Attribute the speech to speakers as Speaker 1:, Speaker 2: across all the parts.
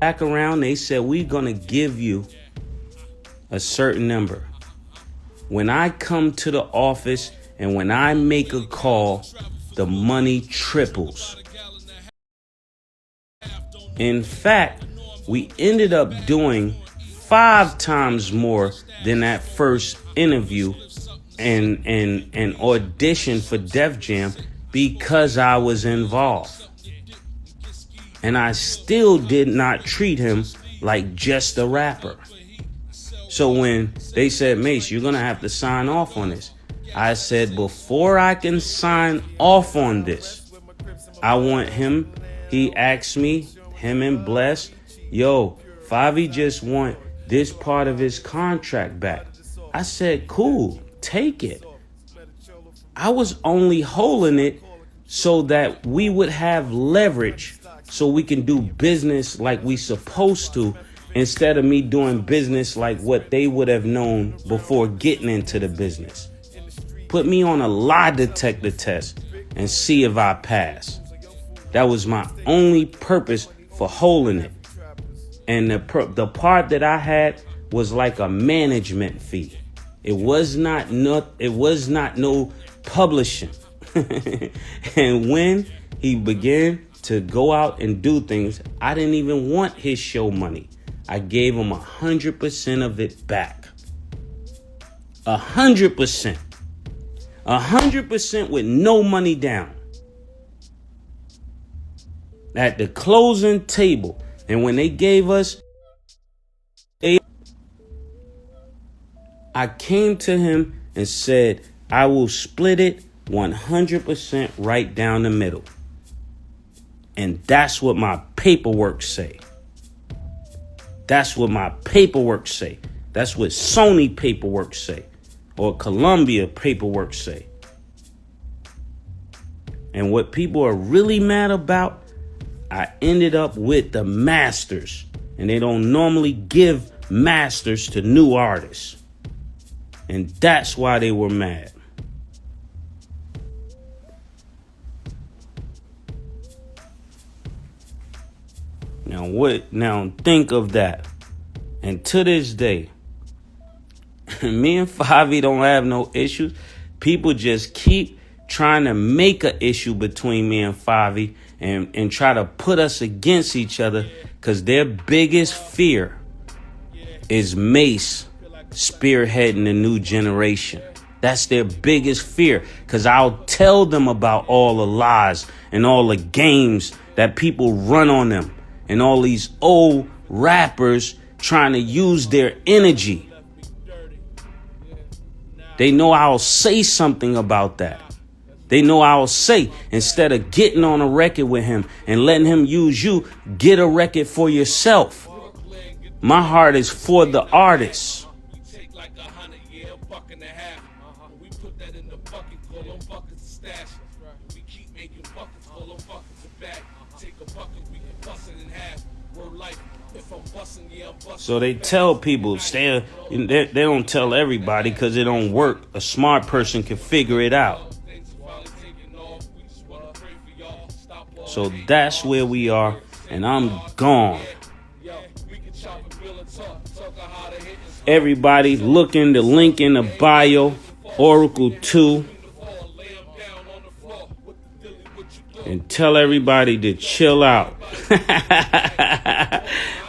Speaker 1: back around, they said, we're going to give you a certain number. When I come to the office and when I make a call, the money triples. In fact, we ended up doing 5 times more than that first interview and audition for Def Jam because I was involved. And I still did not treat him like just a rapper. So when they said, Mase, you're going to have to sign off on this, I said, before I can sign off on this, I want him. He asked me, him and Bless, yo, Fivio just want this part of his contract back. I said, cool, take it. I was only holding it so that we would have leverage so we can do business like we supposed to, instead of me doing business like what they would have known before getting into the business. Put me on a lie detector test and see if I pass. That was my only purpose for holding it. And the part that I had was like a management fee. It was not no publishing. And when he began to go out and do things, I didn't even want his show money. I gave him 100% of it back. 100%. 100% with no money down. At the closing table. And when they gave us, I came to him and said, I will split it 100% right down the middle. And that's what my paperwork say. That's what my paperwork say. That's what Sony paperwork say. Or Columbia paperwork say. And what people are really mad about, I ended up with the masters. And they don't normally give masters to new artists. And that's why they were mad. Now think of that. And to this day, me and Fivio don't have no issues. People just keep trying to make an issue between me and Fivio and try to put us against each other, because their biggest fear is Mase spearheading the new generation. That's their biggest fear, because I'll tell them about all the lies and all the games that people run on them and all these old rappers trying to use their energy. They know I'll say something about that. They know I'll say, instead of getting on a record with him and letting him use you, get a record for yourself. My heart is for the artists. So they tell people, they don't tell everybody because it don't work. A smart person can figure it out. So that's where we are, and I'm gone. Everybody look in the link in the bio, Oracle 2. And tell everybody to chill out.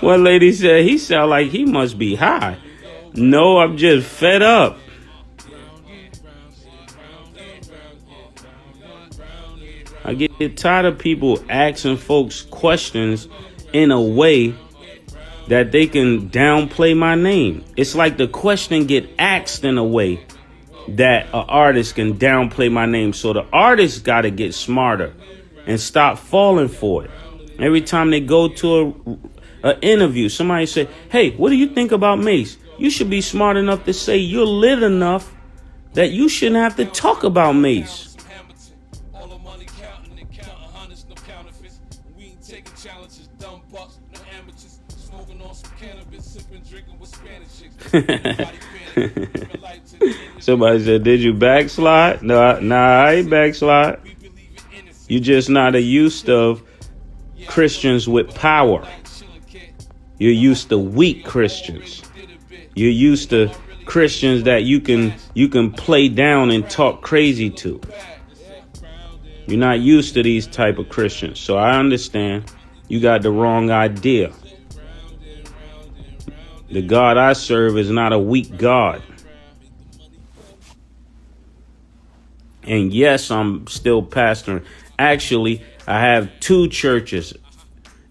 Speaker 1: One lady said he sound like he must be high. No, I'm just fed up. I get tired of people asking folks questions in a way that they can downplay my name. It's like the question get asked in a way that an artist can downplay my name. So the artist got to get smarter and stop falling for it. Every time they go to an interview, somebody say, hey, what do you think about Mase? You should be smart enough to say you're lit enough that you shouldn't have to talk about Mase. Somebody said, did you backslide? No, I ain't backslide. You just not used of Christians with power. You're used to weak Christians. You're used to Christians that you can play down and talk crazy to. You're not used to these type of Christians. So I understand you got the wrong idea. The God I serve is not a weak God. And yes, I'm still pastoring. Actually, I have 2 churches,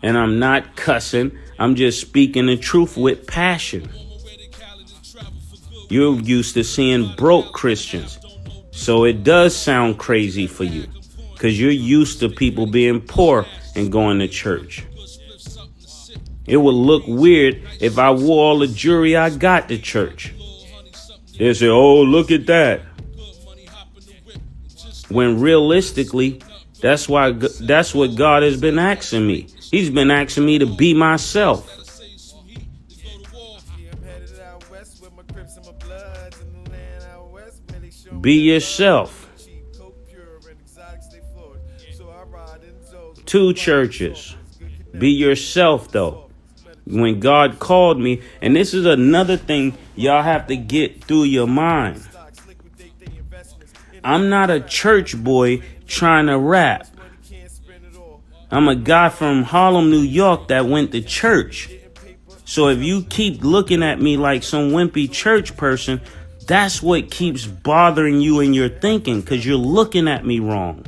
Speaker 1: and I'm not cussing. I'm just speaking the truth with passion. You're used to seeing broke Christians. So it does sound crazy for you because you're used to people being poor and going to church. It would look weird if I wore all the jewelry I got to church. They say, oh, look at that. When realistically, that's what God has been asking me. He's been asking me to be myself. Be yourself. 2 churches. Be yourself, though. When God called me, and this is another thing y'all have to get through your mind. I'm not a church boy trying to rap. I'm a guy from Harlem, New York that went to church. So if you keep looking at me like some wimpy church person, that's what keeps bothering you in your thinking, because you're looking at me wrong.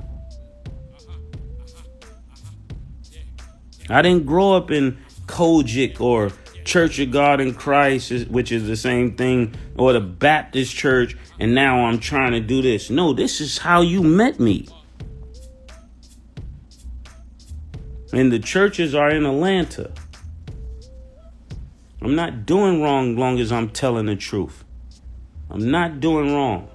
Speaker 1: I didn't grow up in Kojic or Church of God in Christ, which is the same thing, or the Baptist church, and now I'm trying to do this. No, this is how you met me. And the churches are in Atlanta. I'm not doing wrong long as I'm telling the truth. I'm not doing wrong.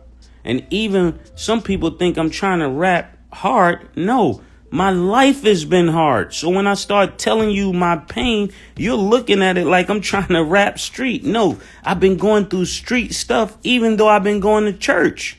Speaker 1: And even some people think I'm trying to rap hard. No, my life has been hard. So when I start telling you my pain, you're looking at it like I'm trying to rap street. No, I've been going through street stuff even though I've been going to church.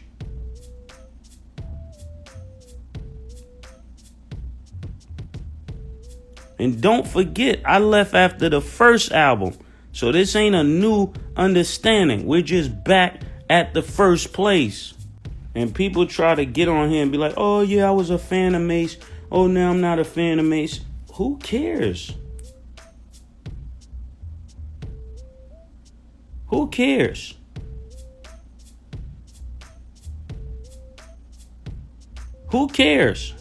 Speaker 1: And don't forget, I left after the first album. So this ain't a new understanding. We're just back at the first place. And people try to get on here and be like, oh, yeah, I was a fan of Mase. Oh, now I'm not a fan of Mase. Who cares? Who cares? Who cares?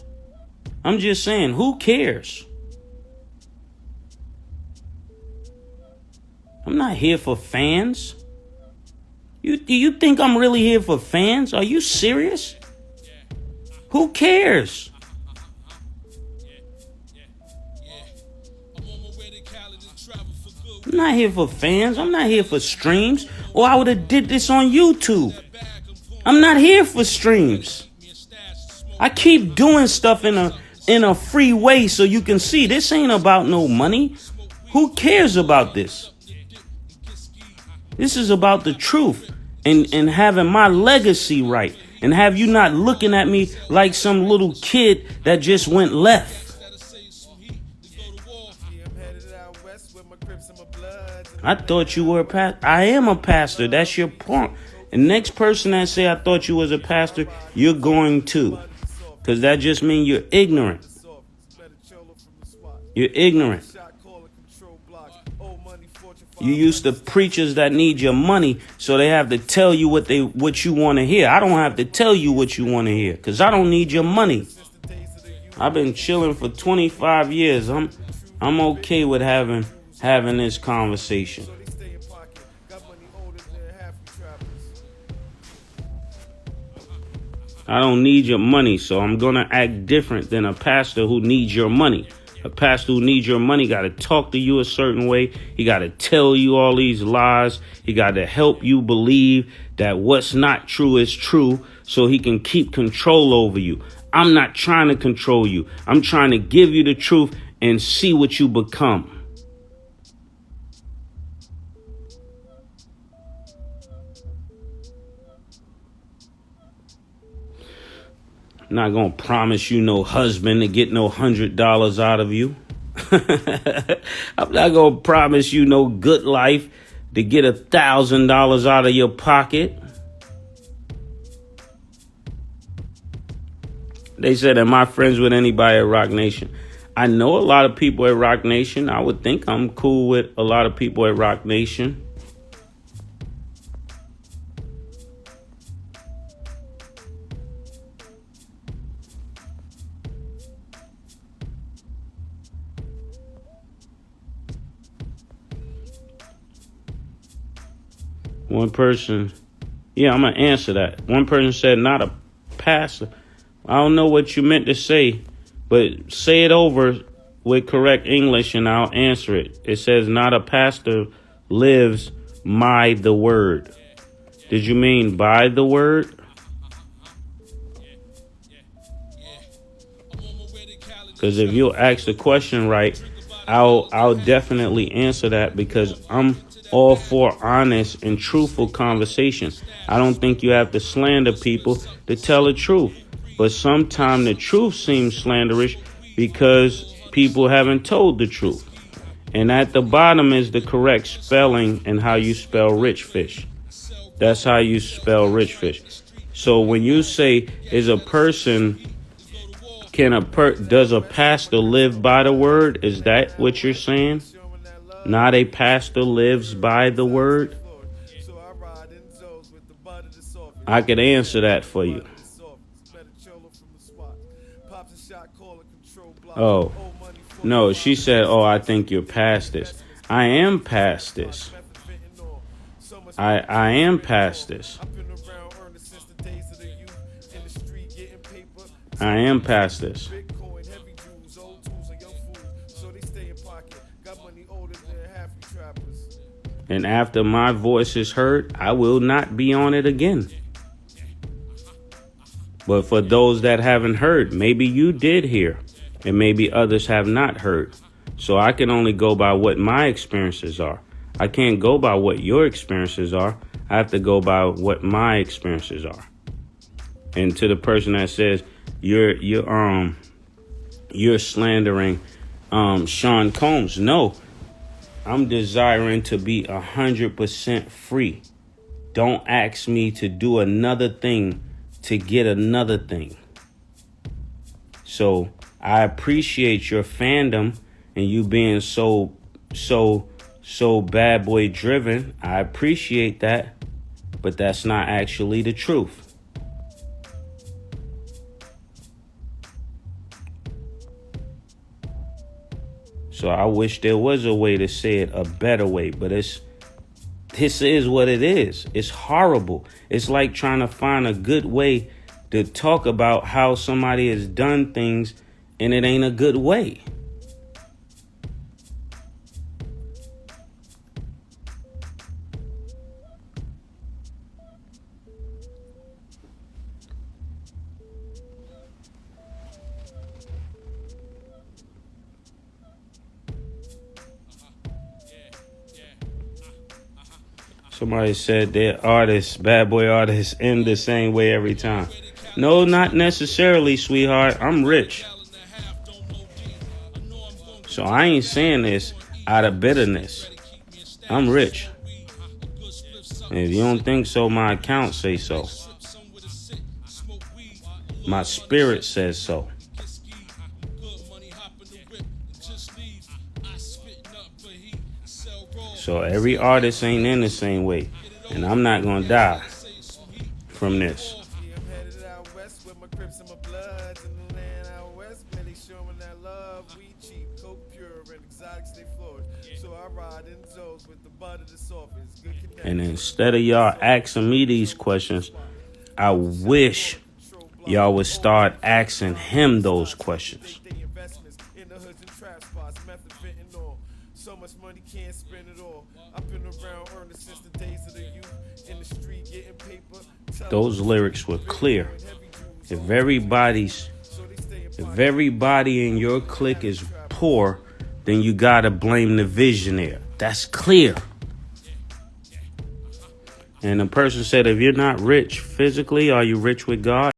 Speaker 1: I'm just saying, who cares? I'm not here for fans. Do you think I'm really here for fans? Are you serious? Who cares? I'm not here for fans. I'm not here for streams. Or I would have did this on YouTube. I'm not here for streams. I keep doing stuff in a free way so you can see. This ain't about no money. Who cares about this? This is about the truth and having my legacy right. And have you not looking at me like some little kid that just went left. I thought you were a pastor. I am a pastor. That's your point. And next person that say I thought you was a pastor, you're going to. Because that just means you're ignorant. You're ignorant. You used to preachers that need your money, so they have to tell you what you want to hear. I don't have to tell you what you want to hear, because I don't need your money. I've been chilling for 25 years. I'm okay with having this conversation. I don't need your money, so I'm going to act different than a pastor who needs your money. A pastor who needs your money got to talk to you a certain way. He got to tell you all these lies. He got to help you believe that what's not true is true so he can keep control over you. I'm not trying to control you. I'm trying to give you the truth and see what you become. I'm not going to promise you no husband to get no $100 out of you. I'm not going to promise you no good life to get $1,000 out of your pocket. They said, am I friends with anybody at Rock Nation? I know a lot of people at Rock Nation. I would think I'm cool with a lot of people at Rock Nation. One person, yeah, I'm going to answer that. One person said, not a pastor. I don't know what you meant to say, but say it over with correct English and I'll answer it. It says, not a pastor lives by the word. Did you mean by the word? Because if you'll ask the question right, I'll definitely answer that, because I'm all for honest and truthful conversation. I don't think you have to slander people to tell the truth. But sometimes the truth seems slanderous because people haven't told the truth. And at the bottom is the correct spelling and how you spell rich fish. That's how you spell rich fish. So when you say, is a person, does a pastor live by the word? Is that what you're saying? Not a pastor lives by the word? I could answer that for you. Oh, no, she said, oh, I think you're past this. I am past this. I am past this. I am past this. And after my voice is heard, I will not be on it again. But for those that haven't heard, maybe you did hear, and maybe others have not heard. So I can only go by what my experiences are. I can't go by what your experiences are. I have to go by what my experiences are. And to the person that says you're slandering Sean Combs, no. I'm desiring to be 100% free. Don't ask me to do another thing to get another thing. So I appreciate your fandom and you being so bad boy driven. I appreciate that, but that's not actually the truth. So I wish there was a way to say it, a better way, but this is what it is. It's horrible. It's like trying to find a good way to talk about how somebody has done things and it ain't a good way. Somebody said their artists, bad boy artists, end the same way every time. No, not necessarily, sweetheart. I'm rich. So I ain't saying this out of bitterness. I'm rich. And if you don't think so, my account say so. My spirit says so. So every artist ain't in the same way. And I'm not going to die from this. And instead of y'all asking me these questions, I wish y'all would start asking him those questions. So much money can't spend it all. I've been around earning since the days of the youth in the street getting paper. Those lyrics were clear. If everybody in your clique is poor, then you gotta blame the visionary. That's clear. And the person said, if you're not rich physically, are you rich with God?